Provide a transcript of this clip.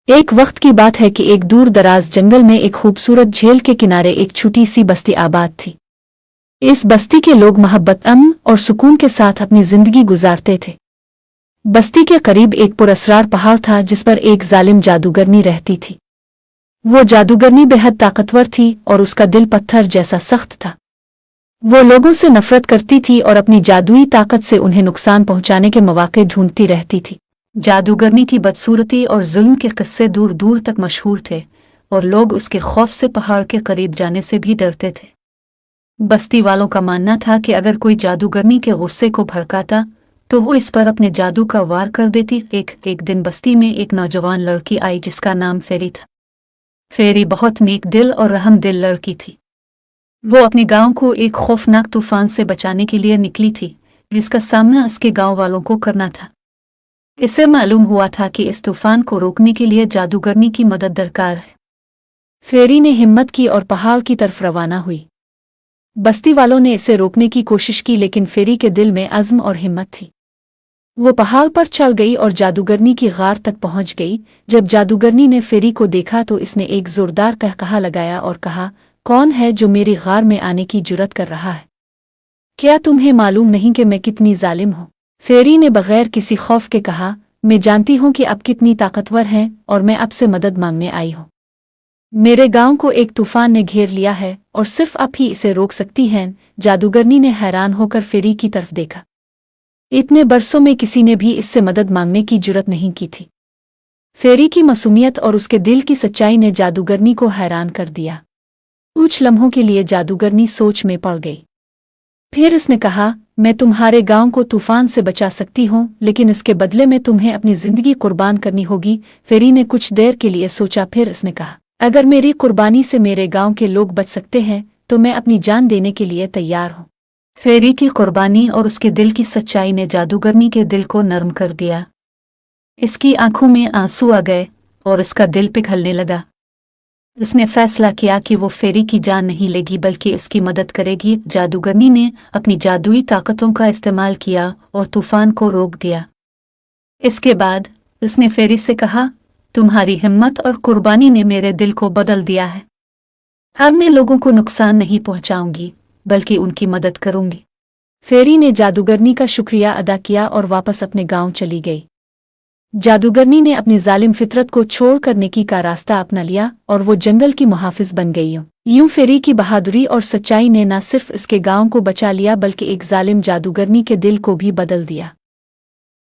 एक वक्त की बात है कि एक दूर दराज जंगल में एक खूबसूरत झील के किनारे एक छोटी सी बस्ती आबाद थी। इस बस्ती के लोग मोहब्बत, अमन और सुकून के साथ अपनी जिंदगी गुजारते थे। बस्ती के करीब एक पुरअसरार पहाड़ था जिस पर एक जालिम जादूगरनी रहती थी। वो जादूगरनी बेहद ताकतवर थी और उसका दिल पत्थर जैसा सख्त था। वो लोगों से नफरत करती थी और अपनी जादुई ताकत से उन्हें नुकसान पहुंचाने के मौके ढूंढती रहती थी। जादूगरनी की बदसूरती और जुल्म के किस्से दूर दूर तक मशहूर थे और लोग उसके खौफ से पहाड़ के करीब जाने से भी डरते थे। बस्ती वालों का मानना था कि अगर कोई जादूगरनी के गुस्से को भड़काता तो वो इस पर अपने जादू का वार कर देती। एक दिन बस्ती में एक नौजवान लड़की आई जिसका नाम फेरी था। फेरी बहुत नेक दिल और रहम दिल लड़की थी। वो अपने गांव को एक खौफनाक तूफान से बचाने के लिए निकली थी जिसका सामना उसके गांव वालों को करना था। इसे मालूम हुआ था कि इस तूफान को रोकने के लिए जादूगरनी की मदद दरकार है। फेरी ने हिम्मत की और पहाड़ की तरफ रवाना हुई। बस्ती वालों ने इसे रोकने की कोशिश की लेकिन फेरी के दिल में अज़्म और हिम्मत थी। वो पहाड़ पर चढ़ गई और जादूगरनी की गार तक पहुंच गई। जब जादूगरनी ने फेरी को देखा तो इसने एक जोरदार कहकहा लगाया और कहा, कौन है जो मेरी गार में आने की जुर्रत कर रहा है? क्या तुम्हें मालूम नहीं कि मैं कितनी जालिम हूँ? फेरी ने बगैर किसी खौफ के कहा, मैं जानती हूँ कि आप कितनी ताकतवर हैं और मैं आपसे मदद मांगने आई हूँ। मेरे गांव को एक तूफान ने घेर लिया है और सिर्फ आप ही इसे रोक सकती हैं। जादूगरनी ने हैरान होकर फेरी की तरफ देखा। इतने बरसों में किसी ने भी इससे मदद मांगने की जुर्रत नहीं की थी। फेरी की मासूमियत और उसके दिल की सच्चाई ने जादूगरनी को हैरान कर दिया। कुछ लम्हों के लिए जादूगरनी सोच में पड़ गई। फिर उसने कहा, मैं तुम्हारे गांव को तूफान से बचा सकती हूँ लेकिन इसके बदले में तुम्हें अपनी जिंदगी कुर्बान करनी होगी। फेरी ने कुछ देर के लिए सोचा, फिर उसने कहा, अगर मेरी कुर्बानी से मेरे गांव के लोग बच सकते हैं तो मैं अपनी जान देने के लिए तैयार हूँ। फेरी की कुर्बानी और उसके दिल की सच्चाई ने जादूगरनी के दिल को नरम कर दिया। इसकी आंखों में आंसू आ गए और इसका दिल पिघलने लगा। उसने फैसला किया कि वो फेरी की जान नहीं लेगी बल्कि इसकी मदद करेगी। जादूगरनी ने अपनी जादुई ताकतों का इस्तेमाल किया और तूफान को रोक दिया। इसके बाद उसने फेरी से कहा, तुम्हारी हिम्मत और कुर्बानी ने मेरे दिल को बदल दिया है। अब मैं लोगों को नुकसान नहीं पहुंचाऊंगी बल्कि उनकी मदद करूंगी। फेरी ने जादूगरनी का शुक्रिया अदा किया और वापस अपने गांव चली गई। जादूगरनी ने अपनी जालिम फितरत को छोड़कर नेकी का रास्ता अपना लिया और वो जंगल की मुहाफिज बन गई। यूं फेरी की बहादुरी और सच्चाई ने न सिर्फ इसके गांव को बचा लिया बल्कि एक जालिम जादूगरनी के दिल को भी बदल दिया।